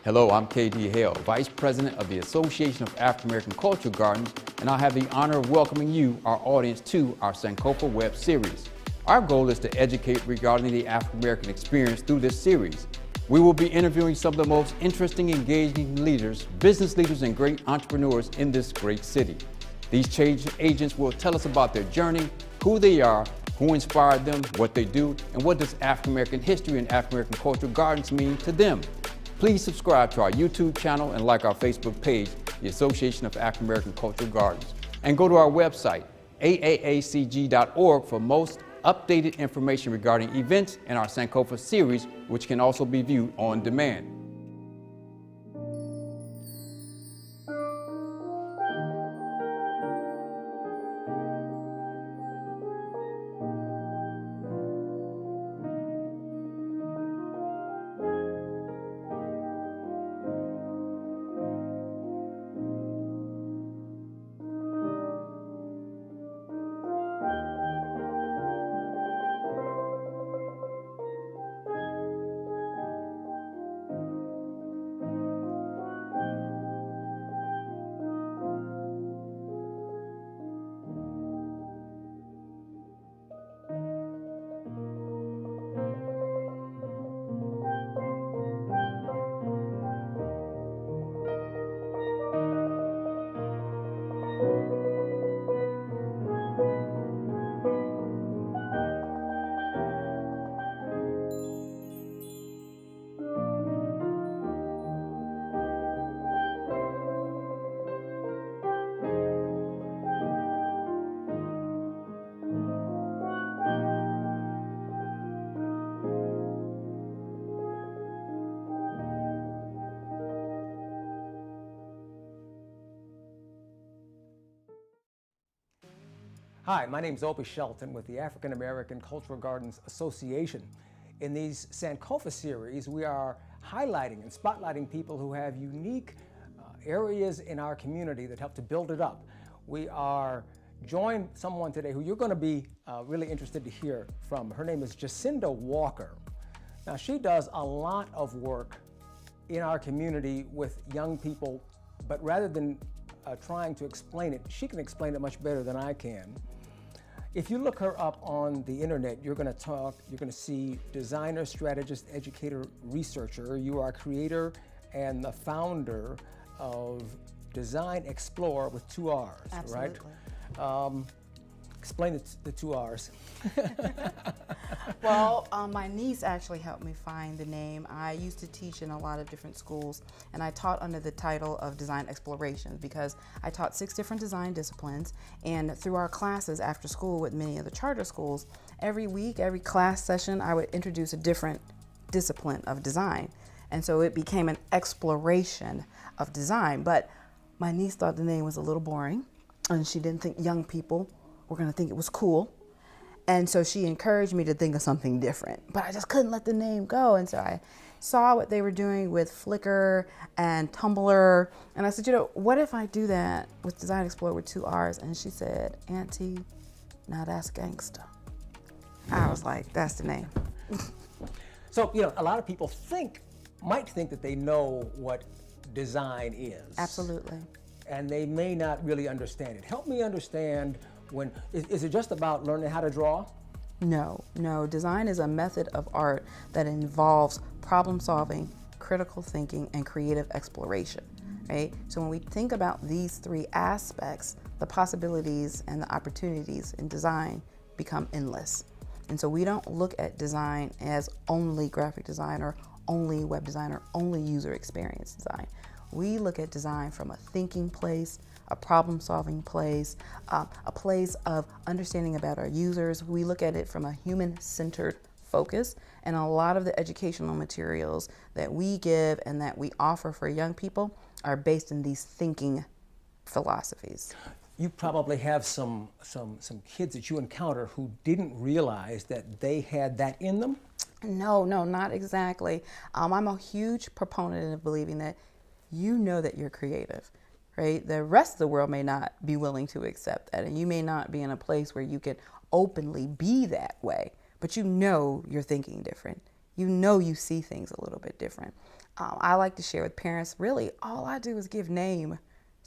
Hello, I'm K.D. Hale, Vice President of the Association of African American Cultural Gardens, and I have the honor of welcoming you, our audience, to our Sankofa web series. Our goal is to educate regarding the African American experience through this series. We will be interviewing some of the most interesting, engaging leaders, business leaders, and great entrepreneurs in this great city. These change agents will tell us about their journey, who they are, who inspired them, what they do, and what does African American history and African American cultural gardens mean to them. Please subscribe to our YouTube channel and like our Facebook page, the Association of African American Cultural Gardens. And go to our website, aacg.org, for most updated information regarding events in our Sankofa series, which can also be viewed on demand. Hi, my name is Opie Shelton with the African American Cultural Gardens Association. In these Sankofa series, we are highlighting and spotlighting people who have unique areas in our community that help to build it up. We are joined someone today who you're going to be really interested to hear from. Her name is Jacinda Walker. Now, she does a lot of work in our community with young people, but rather than trying to explain it, she can explain it much better than I can. If you look her up on the internet, you're going to see designer, strategist, educator, researcher. You are a creator and the founder of designExplorr with 2 R's, Absolutely. right? Explain the 2 R's. Well, my niece actually helped me find the name. I used to teach in a lot of different schools, and I taught under the title of Design Explorations because I taught 6 different design disciplines, and through our classes after school with many of the charter schools, every week, every class session, I would introduce a different discipline of design. And so it became an exploration of design. But my niece thought the name was a little boring, and she didn't think young people were going to think it was cool. And so she encouraged me to think of something different, but I just couldn't let the name go. And so I saw what they were doing with Flickr and Tumblr. And I said, you know, what if I do that with designExplorr with 2 R's? And she said, Auntie, now that's gangsta. I was like, that's the name. So, you know, a lot of people might think that they know what design is. Absolutely. And they may not really understand it. Help me understand. Is it just about learning how to draw? No. Design is a method of art that involves problem solving, critical thinking, and creative exploration, right? So when we think about these 3 aspects, the possibilities and the opportunities in design become endless. And so we don't look at design as only graphic design or only web design or only user experience design. We look at design from a thinking place, a problem-solving place, a place of understanding about our users. We look at it from a human-centered focus, and a lot of the educational materials that we give and that we offer for young people are based in these thinking philosophies. You probably have some kids that you encounter who didn't realize that they had that in them? No, not exactly. I'm a huge proponent of believing that you know that you're creative. Right? The rest of the world may not be willing to accept that, and you may not be in a place where you can openly be that way, but you know you're thinking different. You know you see things a little bit different. I like to share with parents, really, all I do is give name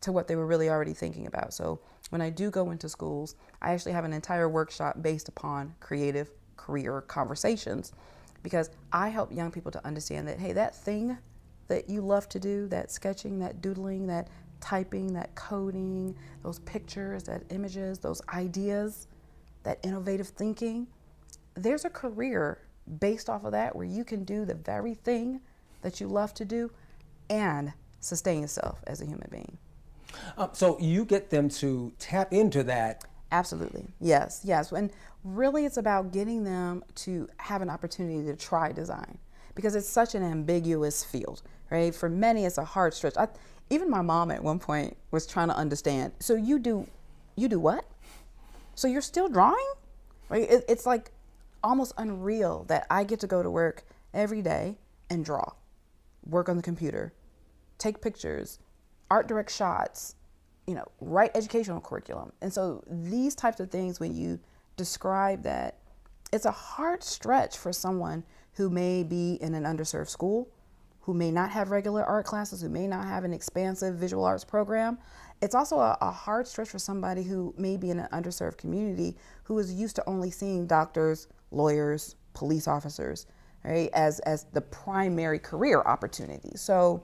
to what they were really already thinking about. So when I do go into schools, I actually have an entire workshop based upon creative career conversations, because I help young people to understand that, hey, that thing that you love to do, that sketching, that doodling, that typing, that coding, those pictures, that images, those ideas, that innovative thinking, there's a career based off of that where you can do the very thing that you love to do and sustain yourself as a human being. So you get them to tap into that. Absolutely. Yes, yes. And really it's about getting them to have an opportunity to try design, because it's such an ambiguous field, right? For many, it's a hard stretch. Even my mom at one point was trying to understand, so you do what? So you're still drawing? Right? It's like almost unreal that I get to go to work every day and draw, work on the computer, take pictures, art direct shots, write educational curriculum. And so these types of things, when you describe that, it's a hard stretch for someone who may be in an underserved school, who may not have regular art classes, who may not have an expansive visual arts program. It's also a hard stretch for somebody who may be in an underserved community who is used to only seeing doctors, lawyers, police officers, right, as the primary career opportunity. So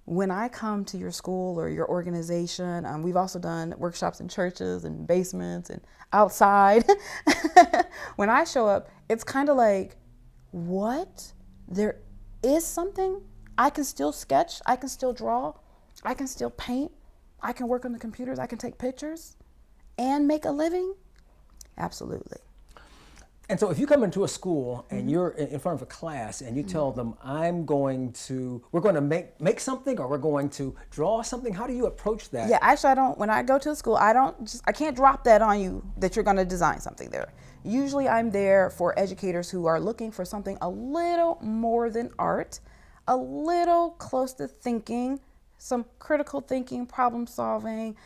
when I come to your school or your organization, we've also done workshops in churches and basements and outside. When I show up, it's kind of like, what? There is something? I can still sketch, I can still draw, I can still paint, I can work on the computers, I can take pictures and make a living? Absolutely. And so if you come into a school and you're in front of a class and you tell them, we're going to make something, or we're going to draw something, how do you approach that? Yeah, actually when I go to a school, I can't drop that on you that you're going to design something there. Usually I'm there for educators who are looking for something a little more than art, a little close to thinking, some critical thinking, problem solving,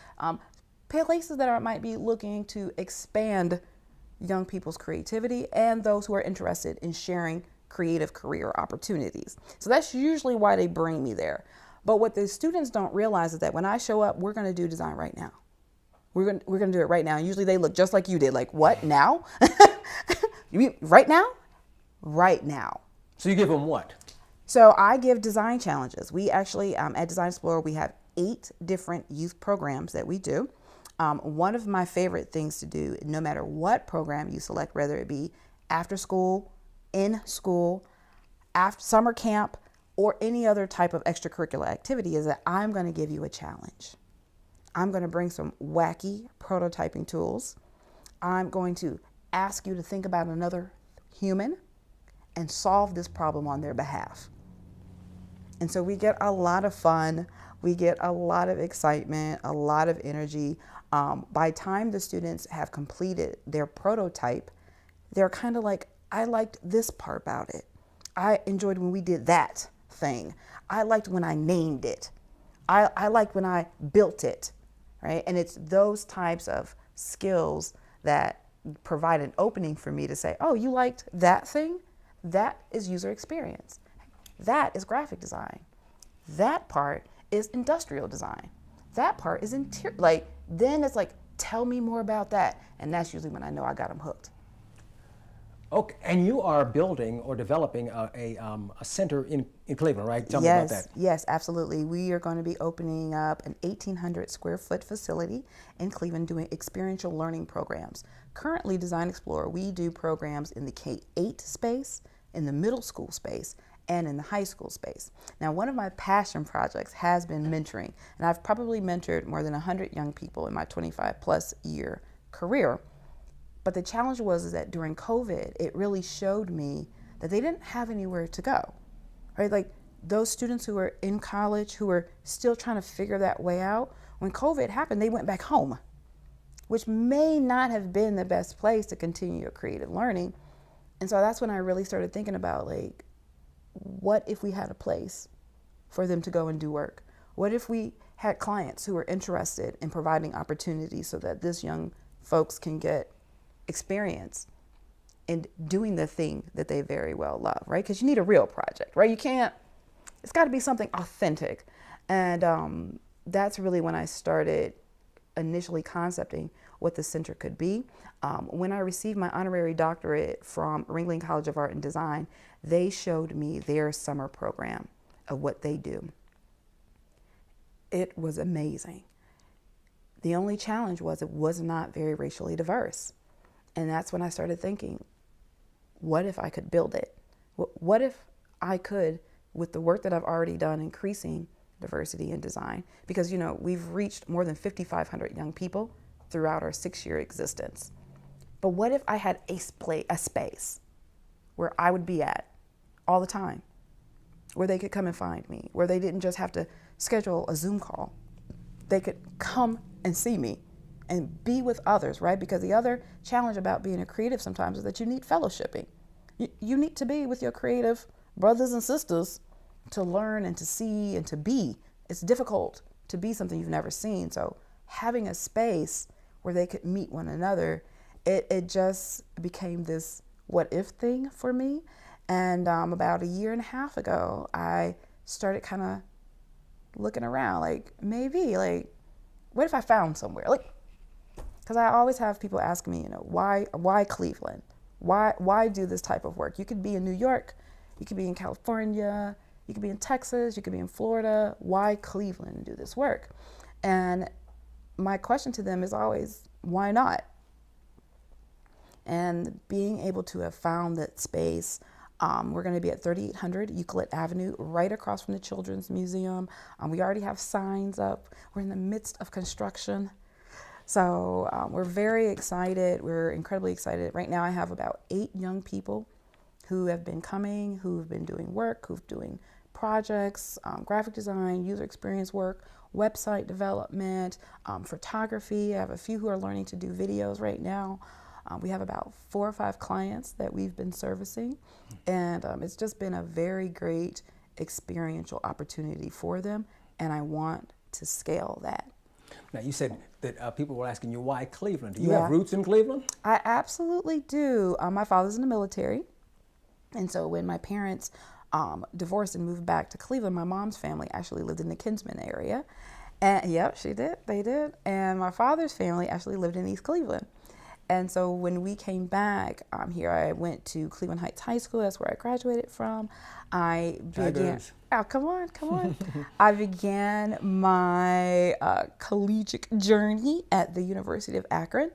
places that might be looking to expand young people's creativity and those who are interested in sharing creative career opportunities. So that's usually why they bring me there. But what the students don't realize is that when I show up, we're going to do design right now. We're going to do it right now. And usually they look just like you did, like, what, now? You mean right now? Right now. So you give them what? So I give design challenges. We actually, at designExplorr, we have 8 different youth programs that we do. One of my favorite things to do, no matter what program you select, whether it be after school, in school, after summer camp, or any other type of extracurricular activity, is that I'm going to give you a challenge. I'm going to bring some wacky prototyping tools. I'm going to ask you to think about another human and solve this problem on their behalf. And so we get a lot of fun. We get a lot of excitement, a lot of energy. By the time the students have completed their prototype, they're kind of like, I liked this part about it. I enjoyed when we did that thing. I liked when I named it. I liked when I built it, right? And it's those types of skills that provide an opening for me to say, oh, you liked that thing? That is user experience. That is graphic design. That part is industrial design. That part is interior. Then it's like, tell me more about that. And that's usually when I know I got them hooked. Okay, and you are building or developing a center in Cleveland, right? Tell me about that. Yes, absolutely. We are going to be opening up an 1,800 square foot facility in Cleveland doing experiential learning programs. Currently, designExplorr, we do programs in the K-8 space, in the middle school space, and in the high school space. Now, one of my passion projects has been mentoring, and I've probably mentored more than 100 young people in my 25+ year career. But the challenge was that during COVID, it really showed me that they didn't have anywhere to go, right? Like those students who were in college, who were still trying to figure that way out, when COVID happened, they went back home, which may not have been the best place to continue your creative learning. And so that's when I really started thinking about, like, what if we had a place for them to go and do work? What if we had clients who were interested in providing opportunities so that this young folks can get experience in doing the thing that they very well love, right? Because you need a real project, right? You can't it's got to be something authentic. And that's really when I started initially concepting what the center could be. When I received my honorary doctorate from Ringling College of Art and Design, they showed me their summer program of what they do. It was amazing. The only challenge was it was not very racially diverse. And that's when I started thinking, what if I could build it? What if I could, with the work that I've already done, increasing diversity in design? Because, you know, we've reached more than 5,500 young people throughout our 6-year existence. But what if I had a space where I would be at all the time, where they could come and find me, where they didn't just have to schedule a Zoom call. They could come and see me and be with others, right? Because the other challenge about being a creative sometimes is that you need fellowshipping. You need to be with your creative brothers and sisters to learn and to see and to be. It's difficult to be something you've never seen. So having a space where they could meet one another, it just became this what if thing for me. And about 1.5 years ago, I started kind of looking around, like, maybe, like, what if I found somewhere? Like, because I always have people ask me, you know, why Cleveland? Why do this type of work? You could be in New York, you could be in California, you could be in Texas, you could be in Florida. Why Cleveland do this work? And my question to them is always, why not? And being able to have found that space, we're going to be at 3800 Euclid Avenue, right across from the Children's Museum. We already have signs up. We're in the midst of construction. So we're very excited. We're incredibly excited. Right now I have about 8 young people who have been coming, who've been doing work, who've doing projects, graphic design, user experience work, website development, photography. I have a few who are learning to do videos right now. We have about 4 or 5 clients that we've been servicing, and it's just been a very great experiential opportunity for them, and I want to scale that. Now, you said that people were asking you, why Cleveland? Do you have roots in Cleveland? I absolutely do. My father's in the military, and so when my parents divorced and moved back to Cleveland, my mom's family actually lived in the Kinsman area. And yep, she did. They did. And my father's family actually lived in East Cleveland. And so when we came back here, I went to Cleveland Heights High School. That's where I graduated from. I began. Oh, come on. I began my collegiate journey at the University of Akron.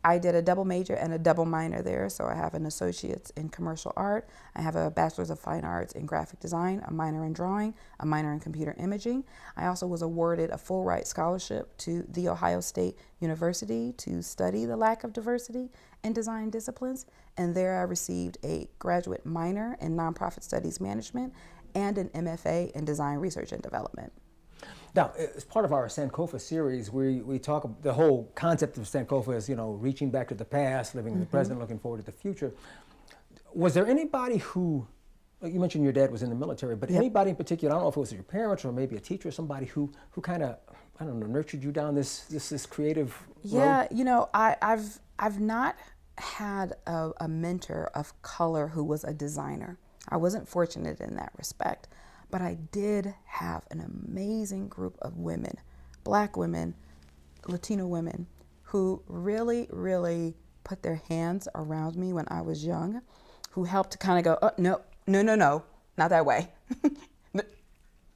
I did a double major and a double minor there. So I have an associate's in commercial art. I have a bachelor's of fine arts in graphic design, a minor in drawing, a minor in computer imaging. I also was awarded a full ride scholarship to The Ohio State University to study the lack of diversity in design disciplines. And there I received a graduate minor in nonprofit studies management and an M.F.A. in design research and development. Now, as part of our Sankofa series, we talk, the whole concept of Sankofa is, you know, reaching back to the past, living in the present, looking forward to the future. Was there anybody who, like you mentioned your dad was in the military, but anybody in particular, I don't know if it was your parents or maybe a teacher or somebody who kind of, I don't know, nurtured you down this creative road? Yeah, you know, I've not had a mentor of color who was a designer. I wasn't fortunate in that respect. But I did have an amazing group of women, Black women, Latino women, who really, really put their hands around me when I was young, who helped to kind of go, oh, no, not that way.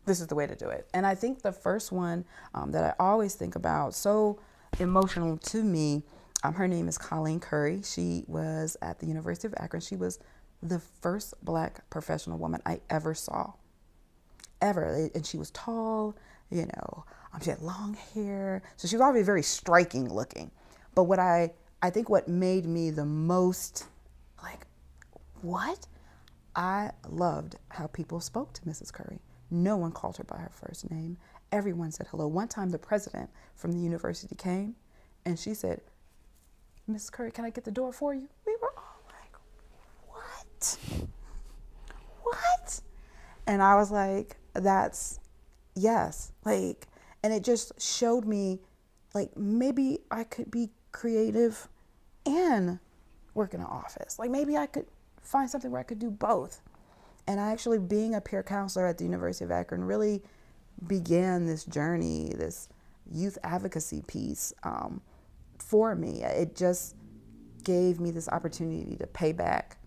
This is the way to do it. And I think the first one that I always think about, so emotional to me, her name is Colleen Curry. She was at the University of Akron. She was the first Black professional woman I ever saw. Ever. And she was tall, you know, she had long hair. So she was already very striking looking. But what I think what made me the most like, what? I loved how people spoke to Mrs. Curry. No one called her by her first name. Everyone said hello. One time the president from the university came and she said, Mrs. Curry, can I get the door for you? We were all like, what? What? And I was like, that's, yes, like, and it just showed me, like, maybe I could be creative and work in an office. Like, maybe I could find something where I could do both. And I actually, being a peer counselor at the University of Akron, really began this journey, this youth advocacy piece for me. It just gave me this opportunity to pay back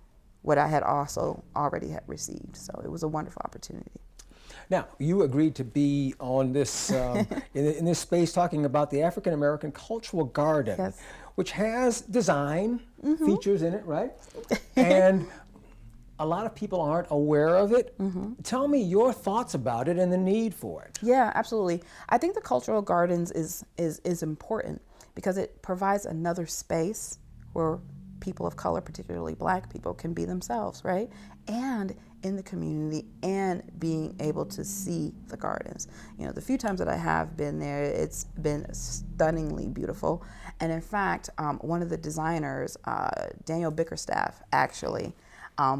what I had also already had received. So it was a wonderful opportunity. Now, you agreed to be on this in this space talking about the African American Cultural Garden, Yes. which has design features in it, right? And a lot of people aren't aware of it. Tell me your thoughts about it and the need for it. Yeah, absolutely. I think the cultural gardens is important because it provides another space where people of color, particularly Black people, can be themselves, right? And in the community, and being able to see the gardens. You know, the few times that I have been there, it's been stunningly beautiful. And in fact, one of the designers, Daniel Bickerstaff, actually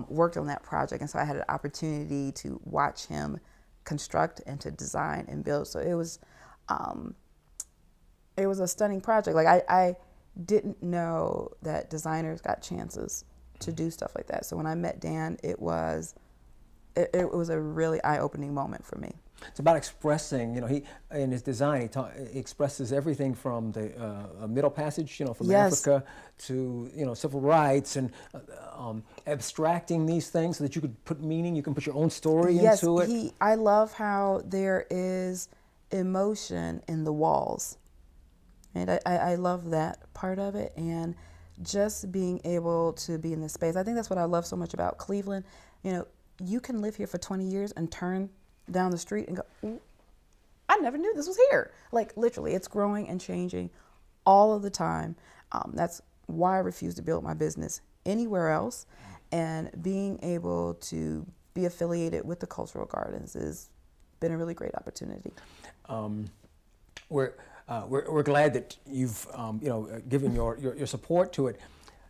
worked on that project. And so I had an opportunity to watch him construct and to design and build. So it was a stunning project. Like I didn't know that designers got chances to do stuff like that. So when I met Dan, it was a really eye-opening moment for me. It's about expressing, you know, he in his design, he expresses everything from the Middle Passage, you know, from Yes. Africa to, you know, civil rights, and abstracting these things so that you could put meaning, you can put your own story into it. I love how there is emotion in the walls. And I love that part of it, and just being able to be in this space. I think that's what I love so much about Cleveland. You know, you can live here for 20 years and turn down the street and go, ooh, I never knew this was here. Like literally, it's growing and changing all of the time. That's why I refuse to build my business anywhere else. And being able to be affiliated with the Cultural Gardens has been a really great opportunity. We're glad that you've you know, given your support to it.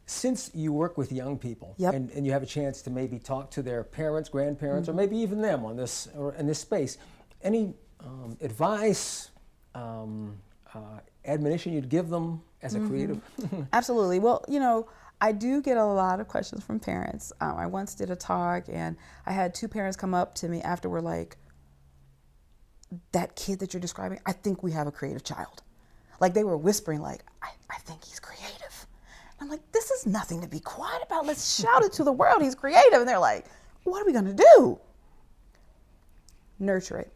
Since you work with young people, Yep. and you have a chance to maybe talk to their parents, grandparents, or maybe even them on this or in this space, any advice, admonition you'd give them as a creative? Absolutely. Well, you know, I do get a lot of questions from parents. I once did a talk, and I had two parents come up to me after, were like, that kid that you're describing, I think we have a creative child. Like they were whispering, like, I think he's creative. I'm like, this is nothing to be quiet about. Let's shout it to the world. He's creative. And they're like, what are we going to do? Nurture it.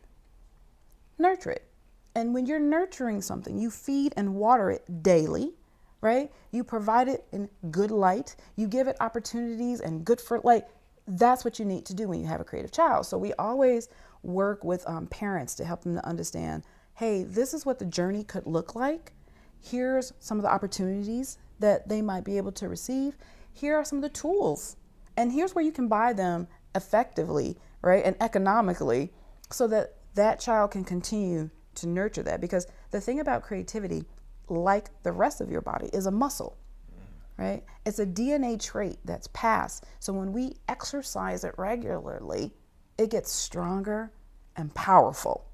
Nurture it. And when you're nurturing something, you feed and water it daily, right? You provide it in good light. You give it opportunities and good for, like, that's what you need to do when you have a creative child. So we always work with parents to help them to understand, hey, this is what the journey could look like. Here's some of the opportunities that they might be able to receive. Here are some of the tools. And here's where you can buy them effectively, right? And economically, so that that child can continue to nurture that. Because the thing about creativity, like the rest of your body, is a muscle, right? It's a DNA trait that's passed. So when we exercise it regularly, it gets stronger and powerful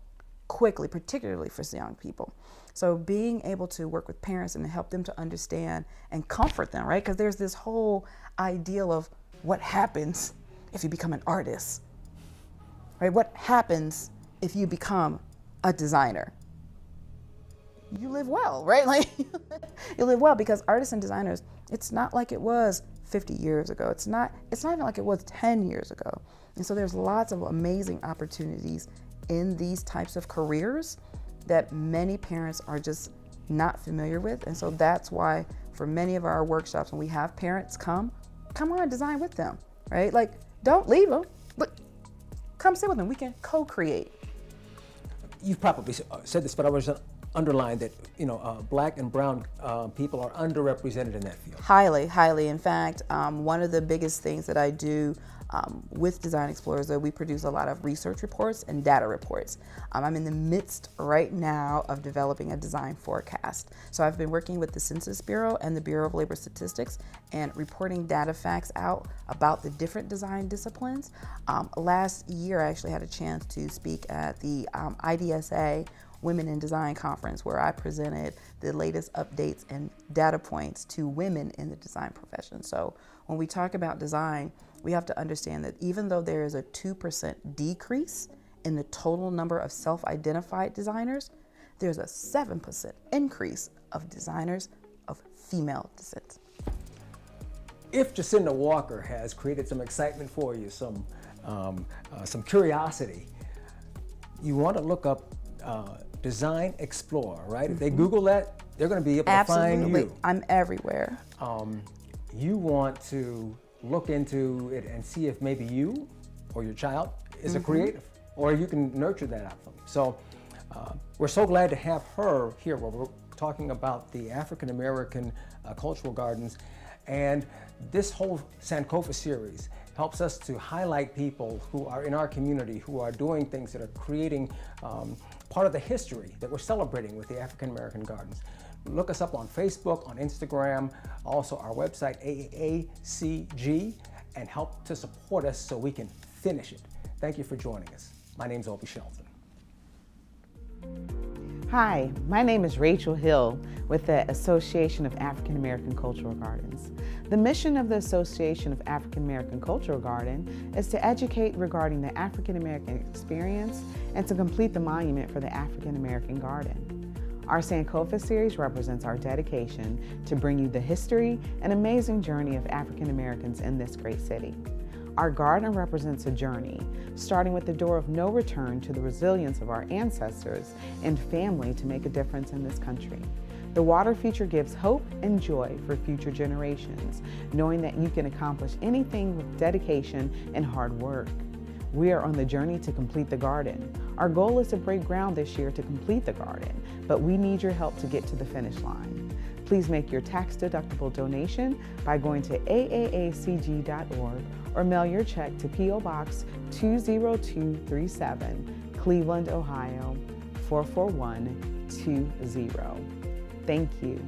quickly, particularly for young people. So being able to work with parents and to help them to understand and comfort them, right? Because there's this whole ideal of what happens if you become an artist, right? What happens if you become a designer? You live well, right? Like you live well, because artists and designers, it's not like it was 50 years ago. It's not even like it was 10 years ago. And so there's lots of amazing opportunities in these types of careers that many parents are just not familiar with. And so that's why for many of our workshops, when we have parents come on, design with them, right? Like, don't leave them, but come sit with them. We can co-create. You've probably said this, but I was underline that, you know, Black and brown people are underrepresented in that field. Highly, highly. In fact, one of the biggest things that I do with designExplorr is that we produce a lot of research reports and data reports. I'm in the midst right now of developing a design forecast. So I've been working with the Census Bureau and the Bureau of Labor Statistics and reporting data facts out about the different design disciplines. Last year, I actually had a chance to speak at the IDSA Women in Design Conference, where I presented the latest updates and data points to women in the design profession. So when we talk about design, We have to understand that even though there is a 2% decrease in the total number of self-identified designers, there's a 7% increase of designers of female descent. If Jacinda Walker has created some excitement for you, some curiosity, you want to look up designExplorr, right? If they Google that, they're going to be able to find you. I'm everywhere. You want to look into it and see if maybe you or your child is a creative, or you can nurture that out of them. So we're so glad to have her here where we're talking about the African American cultural gardens. And this whole Sankofa series helps us to highlight people who are in our community, who are doing things that are creating part of the history that we're celebrating with the African American Gardens. Look us up on Facebook, on Instagram, also our website, AACG, and help to support us so we can finish it. Thank you for joining us. My name's A.A.B. Shelton. Hi, my name is Rachel Hill with the Association of African American Cultural Gardens. The mission of the Association of African American Cultural Garden is to educate regarding the African American experience and to complete the monument for the African American Garden. Our Sankofa series represents our dedication to bring you the history and amazing journey of African Americans in this great city. Our garden represents a journey, starting with the door of no return to the resilience of our ancestors and family to make a difference in this country. The water feature gives hope and joy for future generations, knowing that you can accomplish anything with dedication and hard work. We are on the journey to complete the garden. Our goal is to break ground this year to complete the garden, but we need your help to get to the finish line. Please make your tax-deductible donation by going to aacg.org or mail your check to P.O. Box 20237, Cleveland, Ohio 44120. Thank you.